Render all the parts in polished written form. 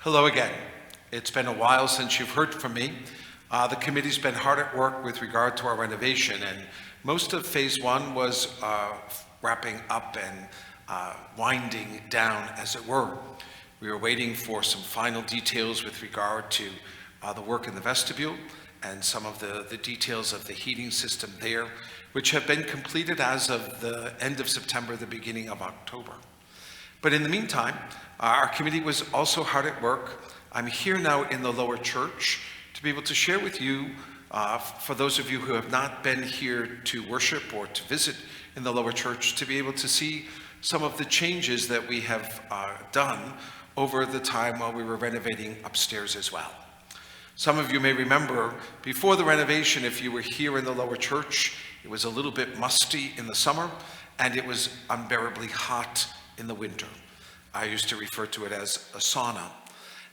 Hello again. It's been a while since you've heard from me. The committee's been hard at work with regard to our renovation, and most of phase one was wrapping up and winding down, as it were. We were waiting for some final details with regard to the work in the vestibule and some of the details of the heating system there, which have been completed as of the end of September, the beginning of October. But in the meantime, our committee was also hard at work. I'm here now in the lower church to be able to share with you, for those of you who have not been here to worship or to visit in the lower church, to be able to see some of the changes that we have done over the time while we were renovating upstairs as well. Some of you may remember before the renovation, if you were here in the lower church, it was a little bit musty in the summer and it was unbearably hot in the winter. I used to refer to it as a sauna.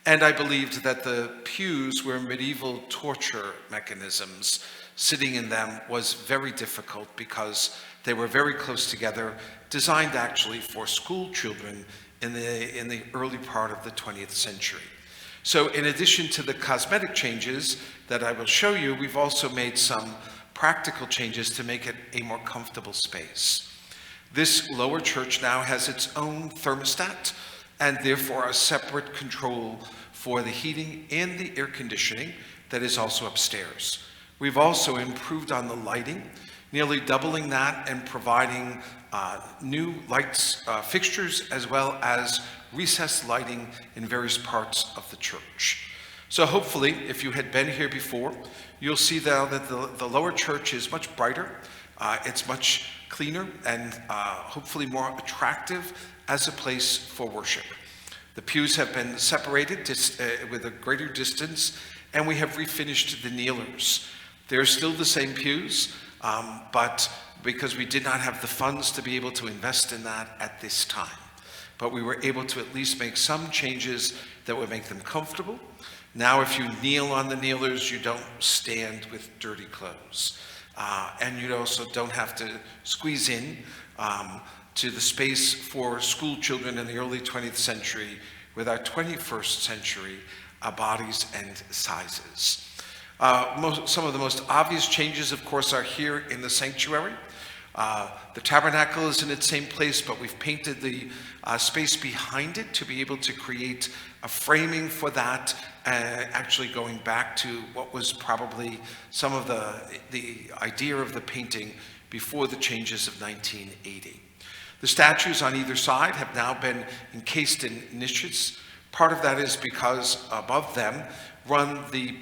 And I believed that the pews were medieval torture mechanisms. Sitting in them was very difficult because they were very close together, designed actually for school children in the early part of the 20th century. So in addition to the cosmetic changes that I will show you, we've also made some practical changes to make it a more comfortable space. This lower church now has its own thermostat and therefore a separate control for the heating and the air conditioning that is also upstairs. We've also improved on the lighting, nearly doubling that and providing new lights, fixtures, as well as recessed lighting in various parts of the church. So hopefully, if you had been here before, you'll see now that the lower church is much brighter. It's much cleaner and hopefully more attractive as a place for worship. The pews have been separated with a greater distance, and we have refinished the kneelers. They're still the same pews, but because we did not have the funds to be able to invest in that at this time. But we were able to at least make some changes that would make them comfortable. Now, if you kneel on the kneelers, you don't stand with dirty clothes. And you also don't have to squeeze in to the space for school children in the early 20th century with our 21st century bodies and sizes. Some of the most obvious changes, of course, are here in the sanctuary. The tabernacle is in its same place, but we've painted the space behind it to be able to create a framing for that, actually going back to what was probably some of the idea of the painting before the changes of 1980. The statues on either side have now been encased in niches. Part of that is because above them run the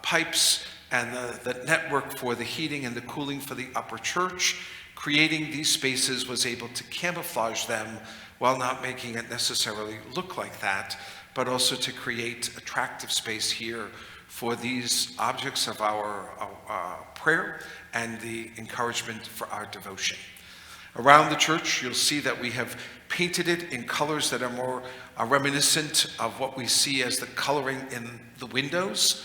pipes and the network for the heating and the cooling for the upper church. Creating these spaces was able to camouflage them while not making it necessarily look like that, but also to create attractive space here for these objects of our prayer and the encouragement for our devotion. Around the church, you'll see that we have painted it in colors that are more reminiscent of what we see as the coloring in the windows.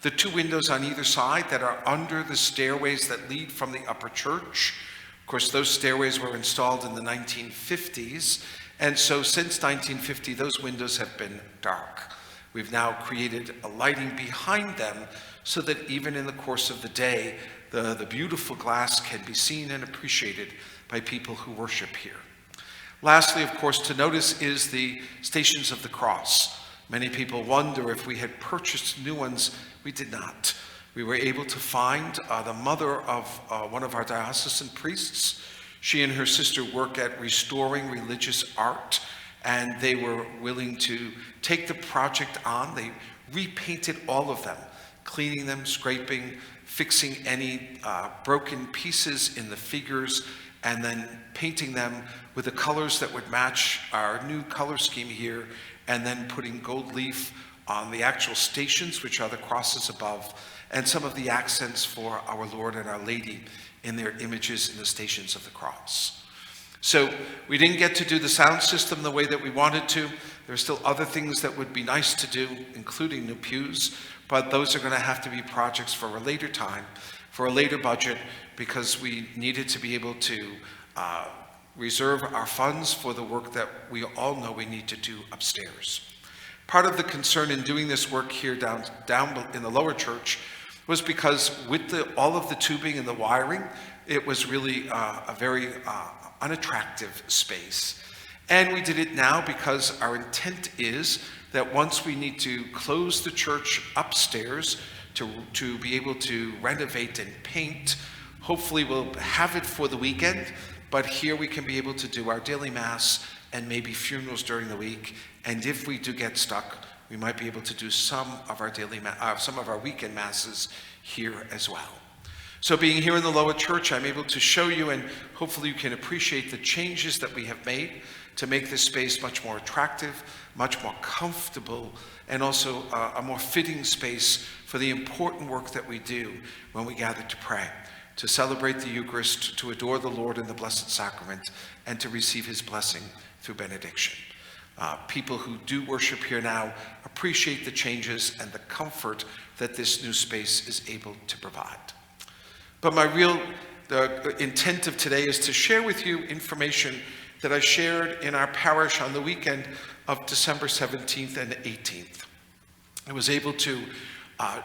The two windows on either side that are under the stairways that lead from the upper church. Of course, those stairways were installed in the 1950s, and so since 1950, those windows have been dark. We've now created a lighting behind them so that even in the course of the day, the beautiful glass can be seen and appreciated by people who worship here. Lastly, of course, to notice is the Stations of the Cross. Many people wonder if we had purchased new ones. We did not. We were able to find the mother of one of our diocesan priests. She and her sister work at restoring religious art, and they were willing to take the project on. They repainted all of them, cleaning them, scraping, fixing any broken pieces in the figures, and then painting them with the colors that would match our new color scheme here, and then putting gold leaf on the actual stations, which are the crosses above, and some of the accents for our Lord and Our Lady in their images in the Stations of the Cross. So we didn't get to do the sound system the way that we wanted to. There are still other things that would be nice to do, including new pews, but those are going to have to be projects for a later time, for a later budget, because we needed to be able to reserve our funds for the work that we all know we need to do upstairs. Part of the concern in doing this work here down in the lower church was because with all of the tubing and the wiring, it was really a very unattractive space. And we did it now because our intent is that once we need to close the church upstairs to be able to renovate and paint, hopefully we'll have it for the weekend, but here we can be able to do our daily mass and maybe funerals during the week. And if we do get stuck, we might be able to do some of our weekend masses here as well. So being here in the lower church, I'm able to show you, and hopefully you can appreciate the changes that we have made to make this space much more attractive, much more comfortable, and also a more fitting space for the important work that we do when we gather to pray, to celebrate the Eucharist, to adore the Lord in the Blessed Sacrament, and to receive his blessing through benediction. People who do worship here now appreciate the changes and the comfort that this new space is able to provide. But my real intent of today is to share with you information that I shared in our parish on the weekend of December 17th and 18th. I was able to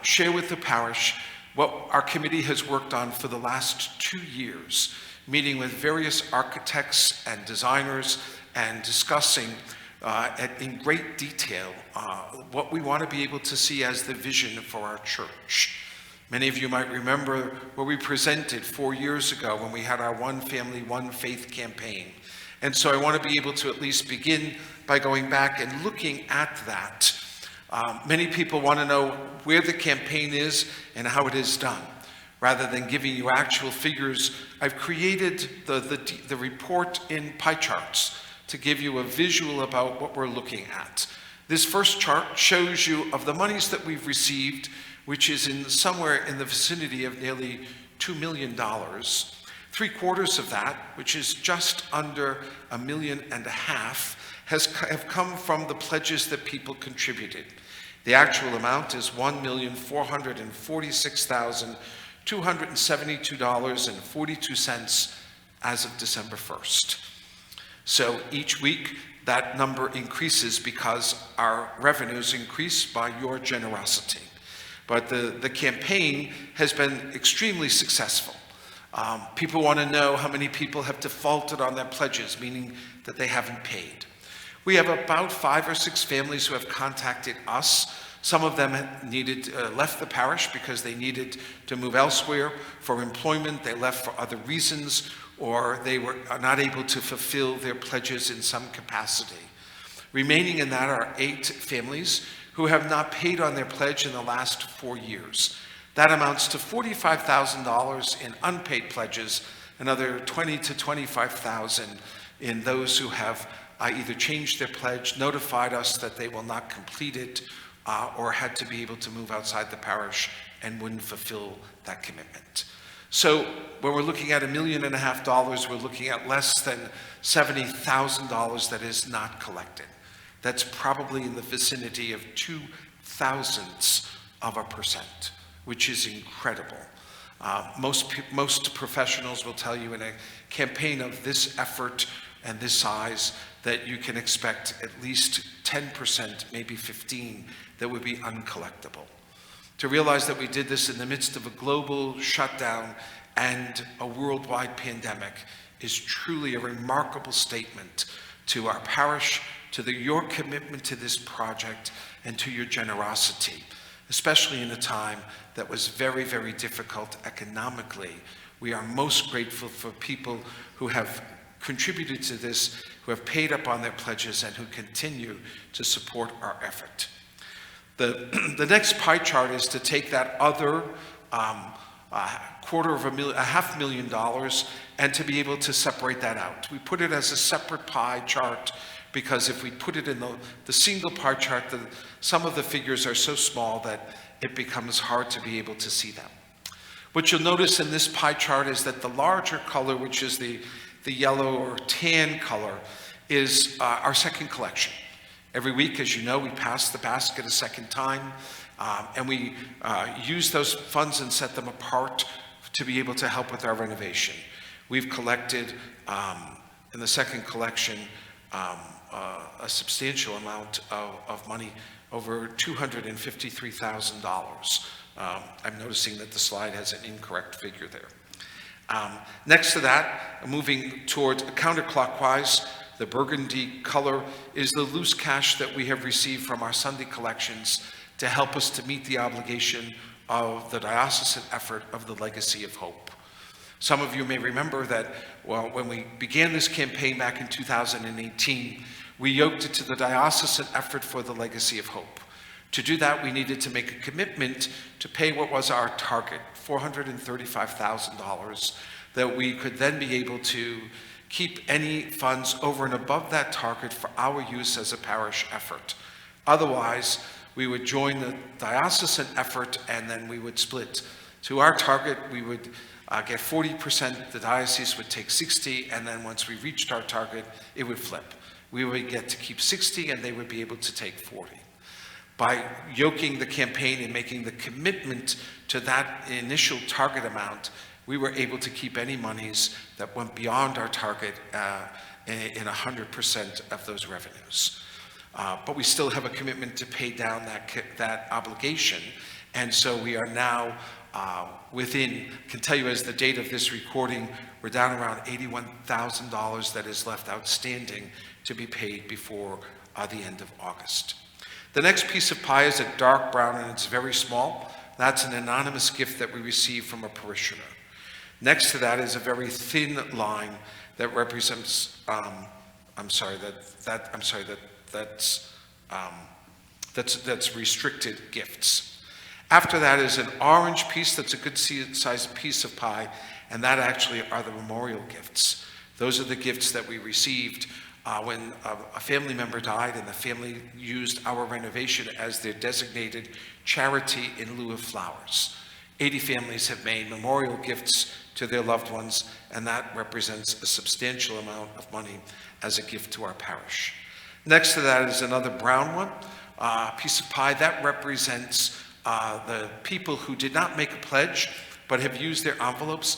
share with the parish what our committee has worked on for the last 2 years, meeting with various architects and designers and discussing in great detail what we want to be able to see as the vision for our church. Many of you might remember what we presented 4 years ago when we had our One Family, One Faith campaign. And so I want to be able to at least begin by going back and looking at that. Many people want to know where the campaign is and how it is done. Rather than giving you actual figures, I've created the report in pie charts to give you a visual about what we're looking at. This first chart shows you of the monies that we've received, which is somewhere in the vicinity of nearly $2 million. 3/4 of that, which is just under $1.5 million, have come from the pledges that people contributed. The actual amount is $1,446,272.42 as of December 1st. So each week that number increases because our revenues increase by your generosity. But the campaign has been extremely successful. People want to know how many people have defaulted on their pledges, meaning that they haven't paid. We have about 5 or 6 families who have contacted us. Some of them left the parish because they needed to move elsewhere for employment. They left for other reasons, or they were not able to fulfill their pledges in some capacity. Remaining in that are 8 families who have not paid on their pledge in the last 4 years. That amounts to $45,000 in unpaid pledges, another $20,000 to $25,000 in those who have either changed their pledge, notified us that they will not complete it, or had to be able to move outside the parish and wouldn't fulfill that commitment. So when we're looking at $1.5 million, we're looking at less than $70,000 that is not collected. That's probably in the vicinity of 0.002%, which is incredible. Most professionals will tell you in a campaign of this effort and this size that you can expect at least 10%, maybe 15%, that would be uncollectible. To realize that we did this in the midst of a global shutdown and a worldwide pandemic is truly a remarkable statement to our parish, to your commitment to this project, and to your generosity, especially in a time that was very, very difficult economically. We are most grateful for people who have contributed to this, who have paid up on their pledges, and who continue to support our effort. The next pie chart is to take that other $250,000 and to be able to separate that out. We put it as a separate pie chart because if we put it in the single pie chart, some of the figures are so small that it becomes hard to be able to see them. What you'll notice in this pie chart is that the larger color, which is the yellow or tan color, is our second collection. Every week, as you know, we pass the basket a second time, and we use those funds and set them apart to be able to help with our renovation. We've collected, in the second collection, a substantial amount of money, over $253,000. I'm noticing that the slide has an incorrect figure there. Next to that, moving towards counterclockwise, the burgundy color is the loose cash that we have received from our Sunday collections to help us to meet the obligation of the diocesan effort of the Legacy of Hope. Some of you may remember that, well, when we began this campaign back in 2018, we yoked it to the diocesan effort for the Legacy of Hope. To do that, we needed to make a commitment to pay what was our target, $435,000, that we could then be able to keep any funds over and above that target for our use as a parish effort. Otherwise, we would join the diocesan effort and then we would split. To our target, we would get 40%, the diocese would take 60, and then once we reached our target, it would flip. We would get to keep 60 and they would be able to take 40. By yoking the campaign and making the commitment to that initial target amount, we were able to keep any monies that went beyond our target in 100% of those revenues. But we still have a commitment to pay down that obligation, and so we are now can tell you as the date of this recording, we're down around $81,000 that is left outstanding to be paid before the end of August. The next piece of pie is a dark brown and it's very small. That's an anonymous gift that we received from a parishioner. Next to that is a very thin line that represents, that's restricted gifts. After that is an orange piece that's a good sized piece of pie, and that actually are the memorial gifts. Those are the gifts that we received when a family member died and the family used our renovation as their designated charity in lieu of flowers. 80 families have made memorial gifts to their loved ones, and that represents a substantial amount of money as a gift to our parish. Next to that is another brown one, piece of pie that represents the people who did not make a pledge but have used their envelopes.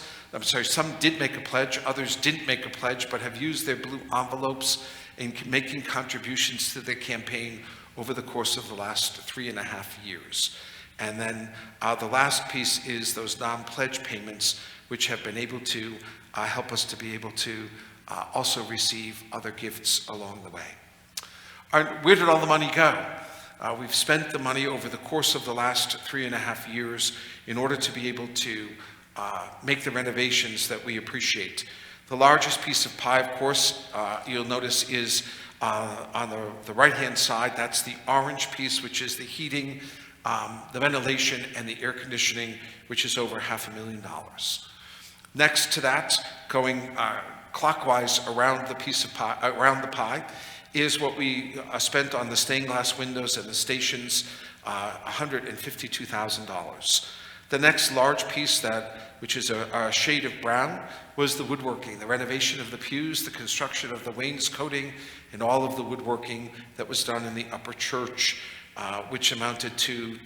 Some did make a pledge, others didn't make a pledge but have used their blue envelopes in making contributions to the campaign over the course of the last 3.5 years. And then the last piece is those non-pledge payments, which have been able to help us to be able to also receive other gifts along the way. Where did all the money go? We've spent the money over the course of the last 3.5 years in order to be able to make the renovations that we appreciate. The largest piece of pie, of course, you'll notice is on the right-hand side. That's the orange piece, which is the heating, the ventilation, and the air conditioning, which is over $500,000. Next to that, going clockwise around the piece of pie, around the pie, is what we spent on the stained glass windows and the stations, $152,000. The next large piece, which is a shade of brown, was the woodworking, the renovation of the pews, the construction of the wainscoting, and all of the woodworking that was done in the upper church, which amounted to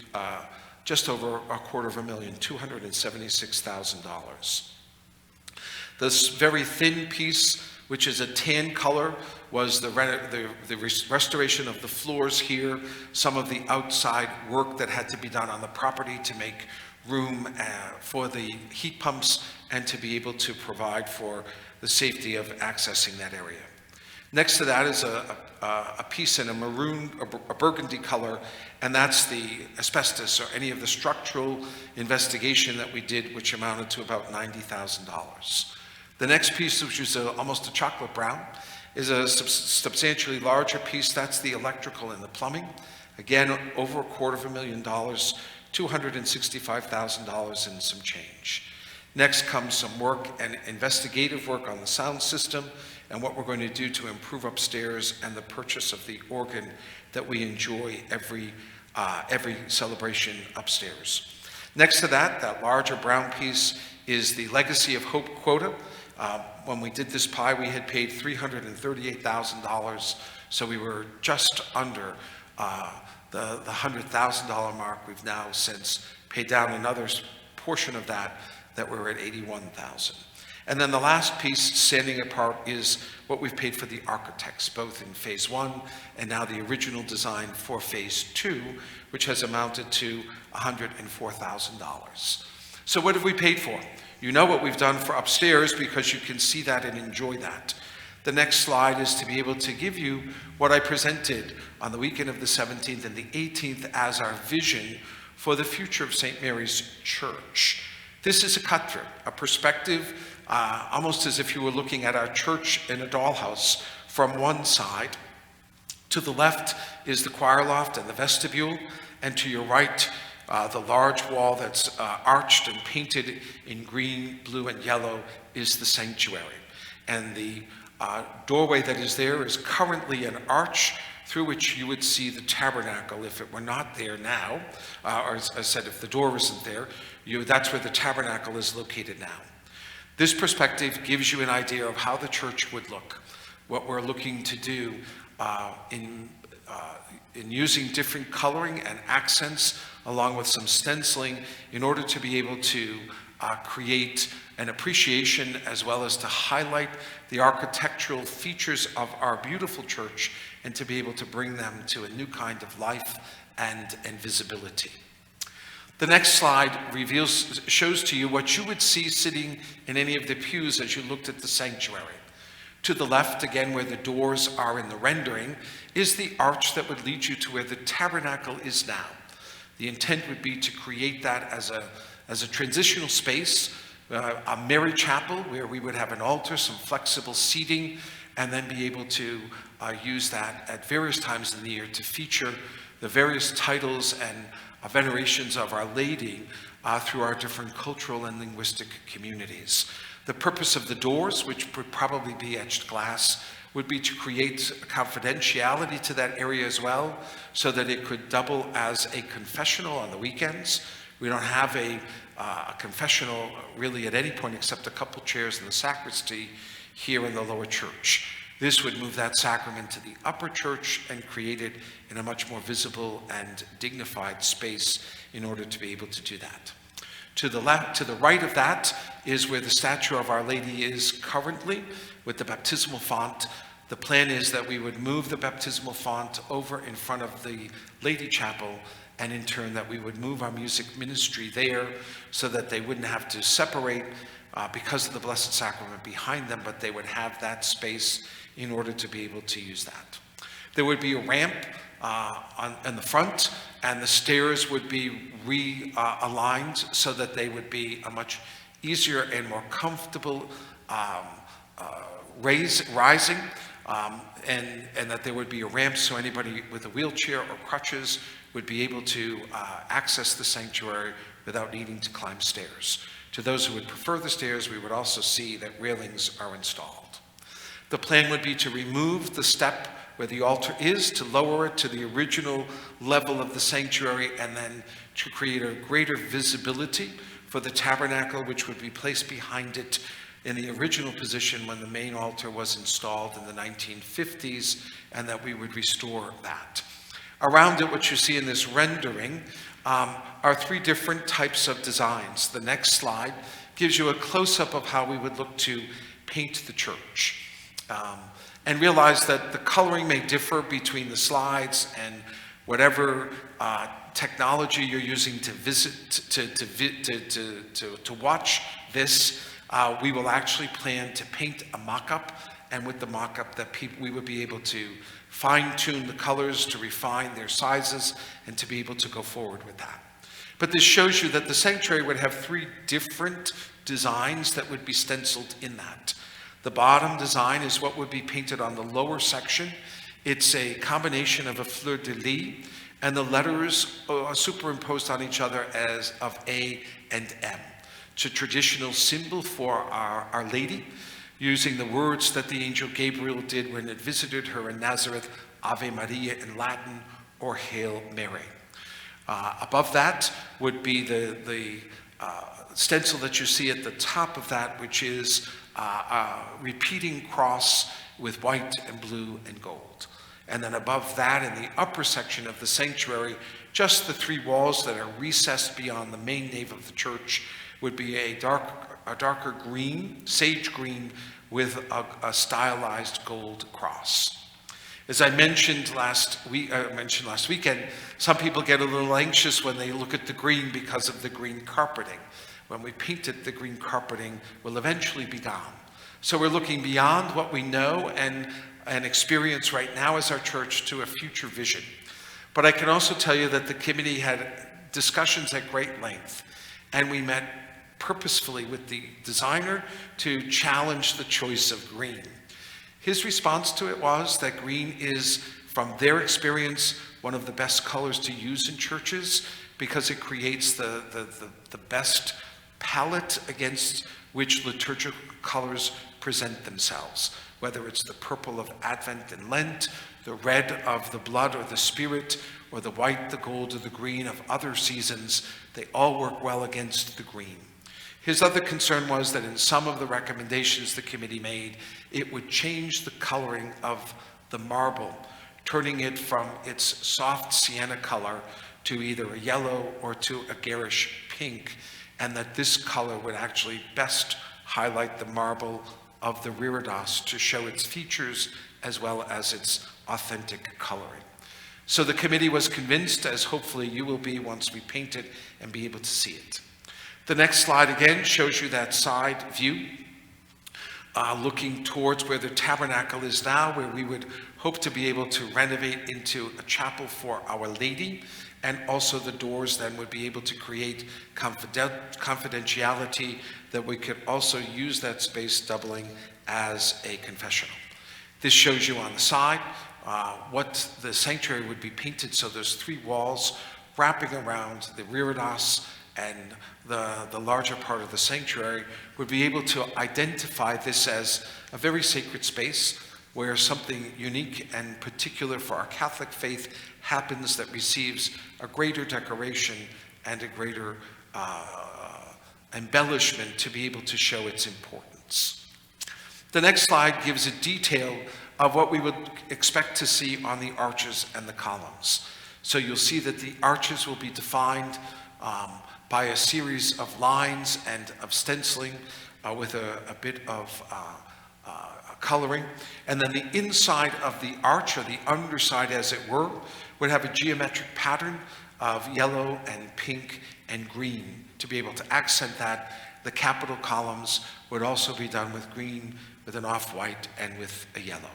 just over $250,000, $276,000. This very thin piece, which is a tan color, was the restoration of the floors here, some of the outside work that had to be done on the property to make room for the heat pumps and to be able to provide for the safety of accessing that area. Next to that is a piece in a burgundy color, and that's the asbestos or any of the structural investigation that we did, which amounted to about $90,000. The next piece, which is almost a chocolate brown, is a substantially larger piece. That's the electrical and the plumbing. Again, over $250,000, $265,000 and some change. Next comes some work and investigative work on the sound system and what we're going to do to improve upstairs and the purchase of the organ that we enjoy every celebration upstairs. Next to that larger brown piece is the Legacy of Hope quota. When we did this pie, we had paid $338,000, so we were just under the $100,000 mark. We've now since paid down another portion of that we're at $81,000. And then the last piece standing apart is what we've paid for the architects, both in phase 1 and now the original design for phase 2, which has amounted to $104,000. So what have we paid for? You know what we've done for upstairs because you can see that and enjoy that. The next slide is to be able to give you what I presented on the weekend of the 17th and the 18th as our vision for the future of St. Mary's Church. This is a cut-through, a perspective, almost as if you were looking at our church in a dollhouse from one side. To the left is the choir loft and the vestibule, and to your right, the large wall that's arched and painted in green, blue, and yellow is the sanctuary. And the doorway that is there is currently an arch through which you would see the tabernacle if it were not there now, or as I said, if the door isn't there, that's where the tabernacle is located now. This perspective gives you an idea of how the church would look, what we're looking to do in using different coloring and accents along with some stenciling in order to be able to create an appreciation as well as to highlight the architectural features of our beautiful church and to be able to bring them to a new kind of life and visibility. The next slide shows to you what you would see sitting in any of the pews as you looked at the sanctuary. To the left, again, where the doors are in the rendering, is the arch that would lead you to where the tabernacle is now. The intent would be to create that as a transitional space, a Mary Chapel where we would have an altar, some flexible seating, and then be able to use that at various times in the year to feature the various titles and venerations of Our Lady through our different cultural and linguistic communities. The purpose of the doors, which would probably be etched glass, would be to create a confidentiality to that area as well, so that it could double as a confessional on the weekends. We don't have a confessional really at any point except a couple chairs in the sacristy here in the lower church. This would move that sacrament to the upper church and create it in a much more visible and dignified space in order to be able to do that. To the left, to the right of that is where the statue of Our Lady is currently with the baptismal font. The plan is that we would move the baptismal font over in front of the Lady Chapel, and in turn that we would move our music ministry there so that they wouldn't have to separate because of the Blessed Sacrament behind them, but they would have that space in order to be able to use that. There would be a ramp in the front, and the stairs would be realigned so that they would be a much easier and more comfortable rising, and that there would be a ramp so anybody with a wheelchair or crutches would be able to access the sanctuary without needing to climb stairs. To those who would prefer the stairs, we would also see that railings are installed. The plan would be to remove the step where the altar is, to lower it to the original level of the sanctuary, and then to create a greater visibility for the tabernacle, which would be placed behind it in the original position when the main altar was installed in the 1950s, and that we would restore that. Around it, what you see in this rendering are three different types of designs. The next slide gives you a close-up of how we would look to paint the church. And realize that the coloring may differ between the slides, and whatever technology you're using to watch this, we will actually plan to paint a mock-up, and with the mock-up that we would be able to fine-tune the colors, to refine their sizes, and to be able to go forward with that. But this shows you that the sanctuary would have three different designs that would be stenciled in that. The bottom design is what would be painted on the lower section. It's a combination of a fleur-de-lis, and the letters are superimposed on each other as of A and M. It's a traditional symbol for Our Lady, using the words that the angel Gabriel did when it visited her in Nazareth, Ave Maria in Latin, or Hail Mary. Above that would be the stencil that you see at the top of that, which is a repeating cross with white and blue and gold. And then above that, in the upper section of the sanctuary, just the three walls that are recessed beyond the main nave of the church, would be a dark a darker green, sage green, with a stylized gold cross. As I mentioned last weekend, some people get a little anxious when they look at the green because of the green carpeting. When we paint it, the green carpeting will eventually be gone. So we're looking beyond what we know and experience right now as our church to a future vision. But I can also tell you that the committee had discussions at great length, and we met purposefully with the designer to challenge the choice of green. His response to it was that green is, from their experience, one of the best colors to use in churches because it creates the best palette against which liturgical colors present themselves, whether it's the purple of Advent and Lent, the red of the blood or the Spirit, or the white, the gold, or the green of other seasons. They all work well against the green. His other concern was that in some of the recommendations the committee made, it would change the coloring of the marble, turning it from its soft sienna color to either a yellow or to a garish pink, and that this color would actually best highlight the marble of the reredos to show its features as well as its authentic coloring. So the committee was convinced, as hopefully you will be once we paint it and be able to see it. The next slide again shows you that side view, looking towards where the tabernacle is now, where we would hope to be able to renovate into a chapel for Our Lady, and also the doors then would be able to create confidentiality that we could also use that space doubling as a confessional. This shows you on the side what the sanctuary would be painted. So there's 3 walls wrapping around the reredos, and the larger part of the sanctuary would be able to identify this as a very sacred space where something unique and particular for our Catholic faith happens that receives a greater decoration and a greater embellishment to be able to show its importance. The next slide gives a detail of what we would expect to see on the arches and the columns. So you'll see that the arches will be defined by a series of lines and of stenciling with a bit of coloring. And then the inside of the arch, or the underside as it were, would have a geometric pattern of yellow and pink and green to be able to accent that. The capital columns would also be done with green, with an off-white, and with a yellow.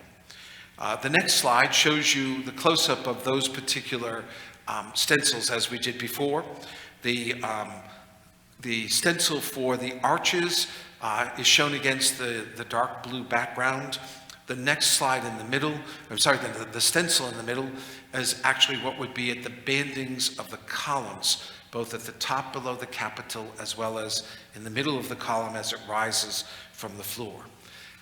The next slide shows you the close-up of those particular stencils as we did before. The stencil for the arches is shown against the dark blue background. The next slide in the middle, the stencil in the middle is actually what would be at the bandings of the columns, both at the top below the capital as well as in the middle of the column as it rises from the floor.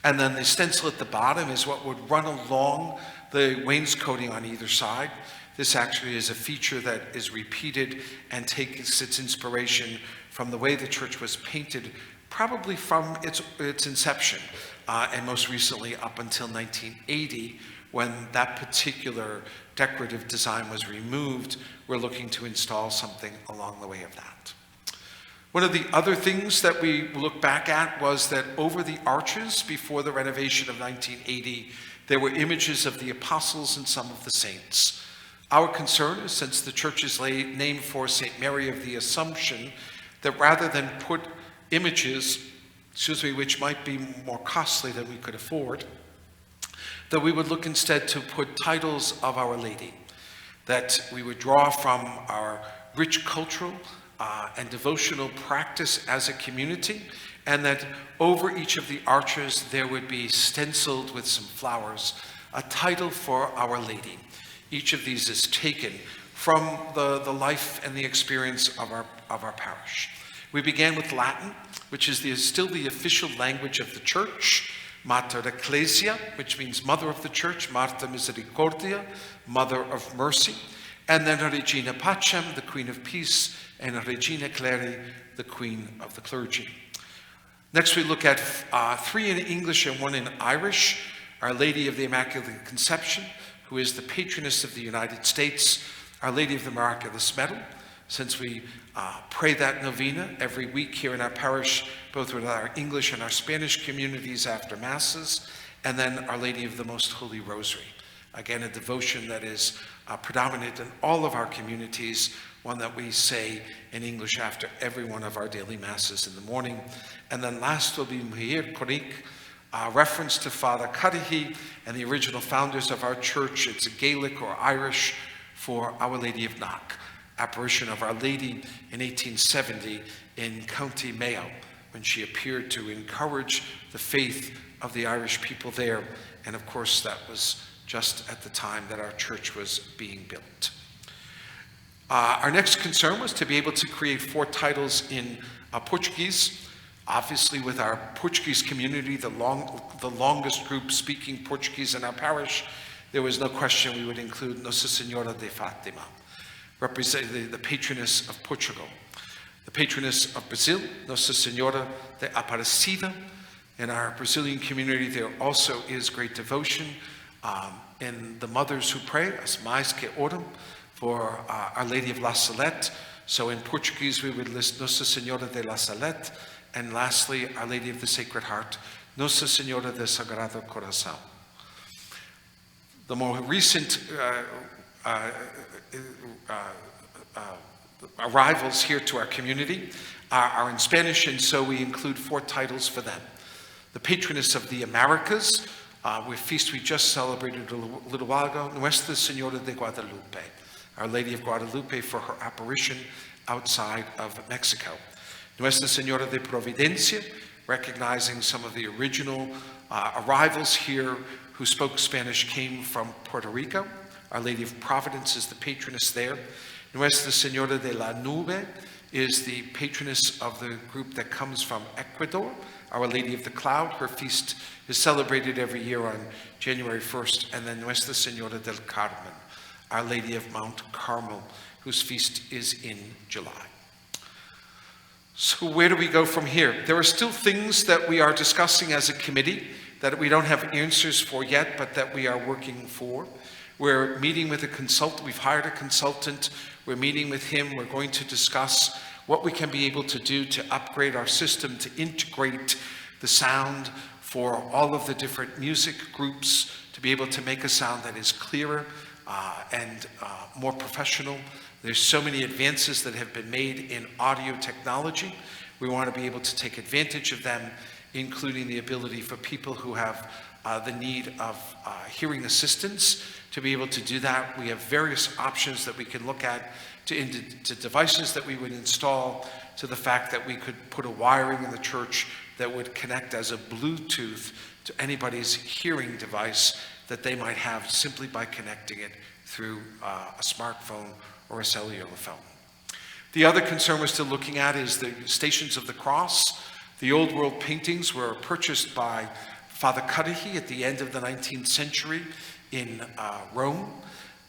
And then the stencil at the bottom is what would run along the wainscoting on either side. This actually is a feature that is repeated and takes its inspiration from the way the church was painted, probably from its inception, and most recently up until 1980, when that particular decorative design was removed. We're looking to install something along the way of that. One of the other things that we look back at was that over the arches before the renovation of 1980, there were images of the apostles and some of the saints. Our concern is, since the church is named for St. Mary of the Assumption, that rather than put images, which might be more costly than we could afford, that we would look instead to put titles of Our Lady, that we would draw from our rich cultural and devotional practice as a community, and that over each of the arches there would be stenciled with some flowers a title for Our Lady. Each of these is taken from the life and the experience of our parish. We began with Latin, which is still the official language of the church, Mater Ecclesia, which means Mother of the Church, Mater Misericordia, Mother of Mercy, and then Regina Pacem, the Queen of Peace, and Regina Cleri, the Queen of the Clergy. Next we look at 3 in English and 1 in Irish, Our Lady of the Immaculate Conception, who is the patroness of the United States, Our Lady of the Miraculous Medal, since we pray that novena every week here in our parish, both with our English and our Spanish communities after Masses, and then Our Lady of the Most Holy Rosary. Again, a devotion that is predominant in all of our communities, one that we say in English after every one of our daily Masses in the morning. And then last will be Mhir Korik, reference to Father Cudahy and the original founders of our church. It's a Gaelic or Irish for Our Lady of Knock, apparition of Our Lady in 1870 in County Mayo, when she appeared to encourage the faith of the Irish people there. And of course, that was just at the time that our church was being built. Our next concern was to be able to create 4 titles in Portuguese. Obviously, with our Portuguese community, the longest group speaking Portuguese in our parish, there was no question we would include Nossa Senhora de Fátima, representing the patroness of Portugal. The patroness of Brazil, Nossa Senhora de Aparecida. In our Brazilian community, there also is great devotion in the mothers who pray, as mais que oram, for Our Lady of La Salette. So in Portuguese, we would list Nossa Senhora de La Salette, and lastly, Our Lady of the Sacred Heart, Nossa Senhora de Sagrado Coração. The more recent arrivals here to our community are in Spanish, and so we include 4 titles for them. The patroness of the Americas, with feast we just celebrated a little while ago, Nuestra Senora de Guadalupe, Our Lady of Guadalupe, for her apparition outside of Mexico. Nuestra Senora de Providencia, recognizing some of the original arrivals here who spoke Spanish came from Puerto Rico. Our Lady of Providence is the patroness there. Nuestra Senora de la Nube is the patroness of the group that comes from Ecuador. Our Lady of the Cloud, her feast is celebrated every year on January 1st. And then Nuestra Senora del Carmen, Our Lady of Mount Carmel, whose feast is in July. So where do we go from here? There are still things that we are discussing as a committee that we don't have answers for yet, but that we are working for. We're meeting with a consultant. We've hired a consultant. We're meeting with him. We're going to discuss what we can be able to do to upgrade our system, to integrate the sound for all of the different music groups, to be able to make a sound that is clearer and more professional. There's so many advances that have been made in audio technology. We want to be able to take advantage of them, including the ability for people who have the need of hearing assistance to be able to do that. We have various options that we can look at, to devices that we would install, to the fact that we could put a wiring in the church that would connect as a Bluetooth to anybody's hearing device that they might have simply by connecting it through a smartphone or a cellular phone. The other concern we're still looking at is the Stations of the Cross. The old world paintings were purchased by Father Cudahy at the end of the 19th century in Rome.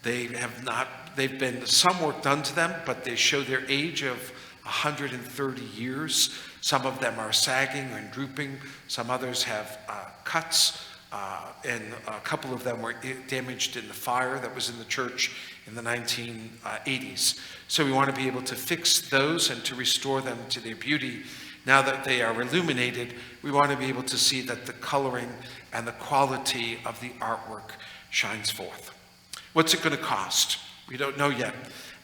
They've been some work done to them, but they show their age of 130 years. Some of them are sagging and drooping. Some others have cuts, and a couple of them were damaged in the fire that was in the church in the 1980s. So we want to be able to fix those and to restore them to their beauty. Now that they are illuminated, we want to be able to see that the coloring and the quality of the artwork shines forth. What's it going to cost? We don't know yet.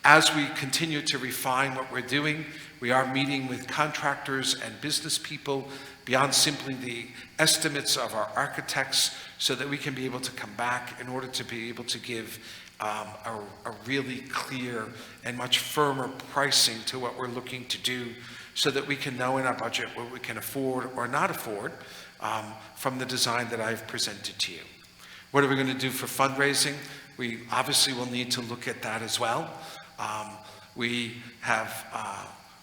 As we continue to refine what we're doing, we are meeting with contractors and business people beyond simply the estimates of our architects, so that we can be able to come back in order to be able to give a really clear and much firmer pricing to what we're looking to do, so that we can know in our budget what we can afford or not afford from the design that I've presented to you. What are we going to do for fundraising? We obviously will need to look at that as well. We have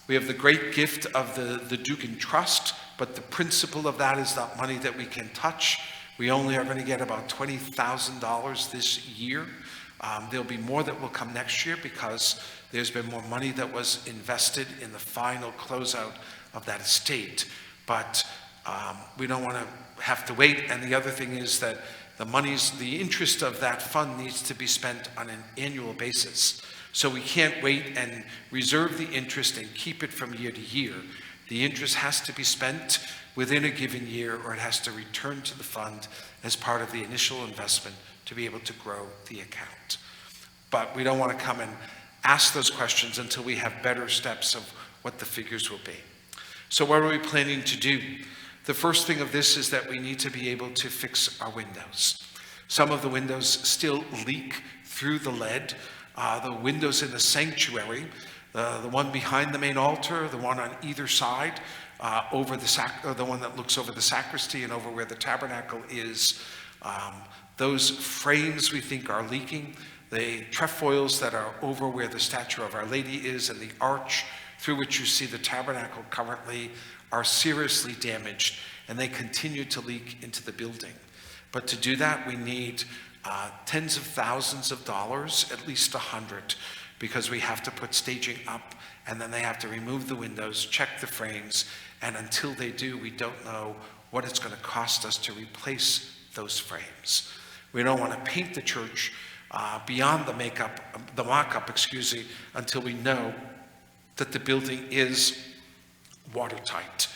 the great gift of the Dugan Trust, but the principle of that is not money that we can touch. We only are going to get about $20,000 this year. There'll be more that will come next year because there's been more money that was invested in the final closeout of that estate. But we don't want to have to wait. And the other thing is that the interest of that fund needs to be spent on an annual basis. So we can't wait and reserve the interest and keep it from year to year. The interest has to be spent within a given year, or it has to return to the fund as part of the initial investment to be able to grow the account. But we don't want to come and ask those questions until we have better steps of what the figures will be. So what are we planning to do? The first thing of this is that we need to be able to fix our windows. Some of the windows still leak through the lead. The windows in the sanctuary, the one behind the main altar, the one on either side, the one that looks over the sacristy and over where the tabernacle is, those frames we think are leaking. The trefoils that are over where the statue of Our Lady is and the arch through which you see the tabernacle currently are seriously damaged, and they continue to leak into the building. But to do that, we need tens of thousands of dollars, at least 100, because we have to put staging up, and then they have to remove the windows, check the frames, and until they do, we don't know what it's going to cost us to replace those frames. We don't want to paint the church beyond the mock-up, until we know that the building is watertight.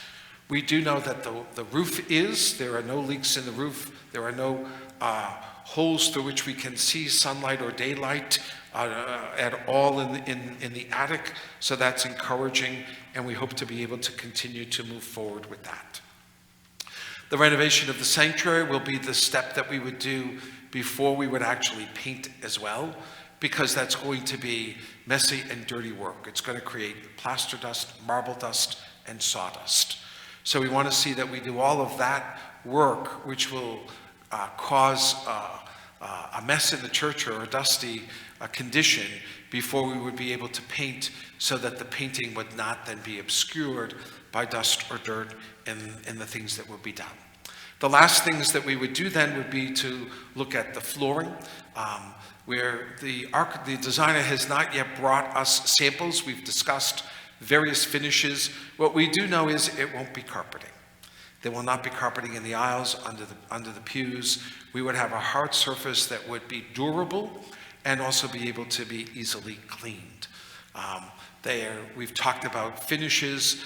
We do know that the roof there are no leaks in the roof, there are no holes through which we can see sunlight or daylight at all in the attic, so that's encouraging, and we hope to be able to continue to move forward with that. The renovation of the sanctuary will be the step that we would do before we would actually paint as well, because that's going to be messy and dirty work. It's going to create plaster dust, marble dust, and sawdust. So we want to see that we do all of that work, which will cause a mess in the church or a dusty condition before we would be able to paint, so that the painting would not then be obscured by dust or dirt in the things that will be done. The last things that we would do then would be to look at the flooring, where the designer has not yet brought us samples. We've discussed various finishes. What we do know is it won't be carpeting. There will not be carpeting in the aisles, under the pews. We would have a hard surface that would be durable and also be able to be easily cleaned. We've talked about finishes,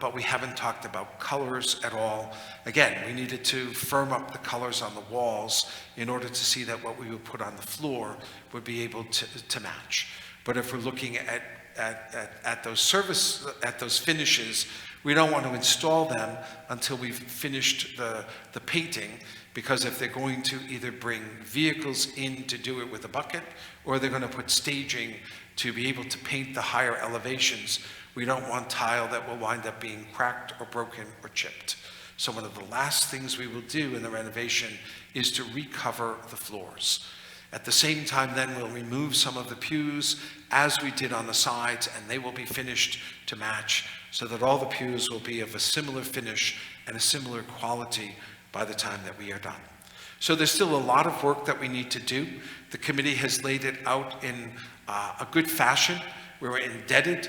but we haven't talked about colors at all. Again, we needed to firm up the colors on the walls in order to see that what we would put on the floor would be able to match. But if we're looking at those finishes, we don't want to install them until we've finished the painting, because if they're going to either bring vehicles in to do it with a bucket, or they're going to put staging to be able to paint the higher elevations, we don't want tile that will wind up being cracked or broken or chipped. So one of the last things we will do in the renovation is to recover the floors. At the same time, then, we'll remove some of the pews as we did on the sides, and they will be finished to match, so that all the pews will be of a similar finish and a similar quality by the time that we are done. So there's still a lot of work that we need to do. The committee has laid it out in a good fashion. We're indebted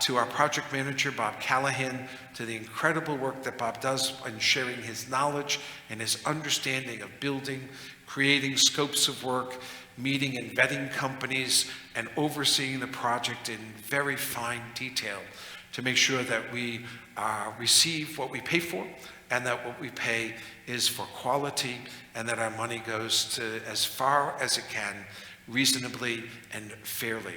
to our project manager, Bob Callahan, to the incredible work that Bob does in sharing his knowledge and his understanding of building, creating scopes of work, meeting and vetting companies, and overseeing the project in very fine detail to make sure that we receive what we pay for, and that what we pay is for quality, and that our money goes to as far as it can, reasonably and fairly,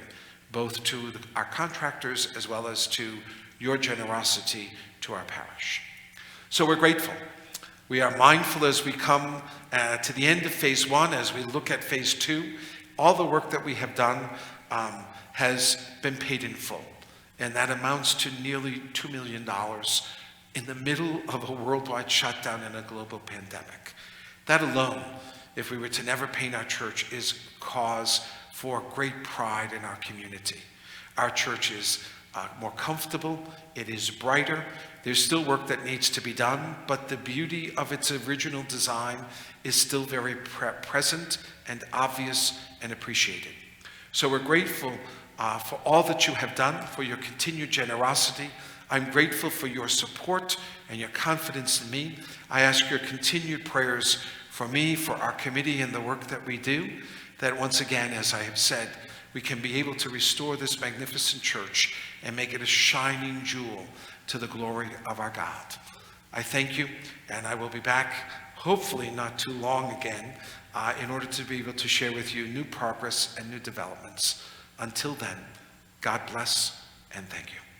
both to our contractors as well as to your generosity to our parish. So we're grateful. We are mindful as we come to the end of phase one, as we look at phase two. All the work that we have done has been paid in full, and that amounts to nearly $2 million in the middle of a worldwide shutdown and a global pandemic. That alone, if we were to never paint our church, is cause for great pride in our community. Our church is more comfortable, it is brighter. There's still work that needs to be done, but the beauty of its original design is still very present and obvious and appreciated. So we're grateful for all that you have done, for your continued generosity. I'm grateful for your support and your confidence in me. I ask your continued prayers for me, for our committee and the work that we do, that once again, as I have said, we can be able to restore this magnificent church and make it a shining jewel to the glory of our God. I thank you, and I will be back, hopefully not too long again, in order to be able to share with you new progress and new developments. Until then, God bless and thank you.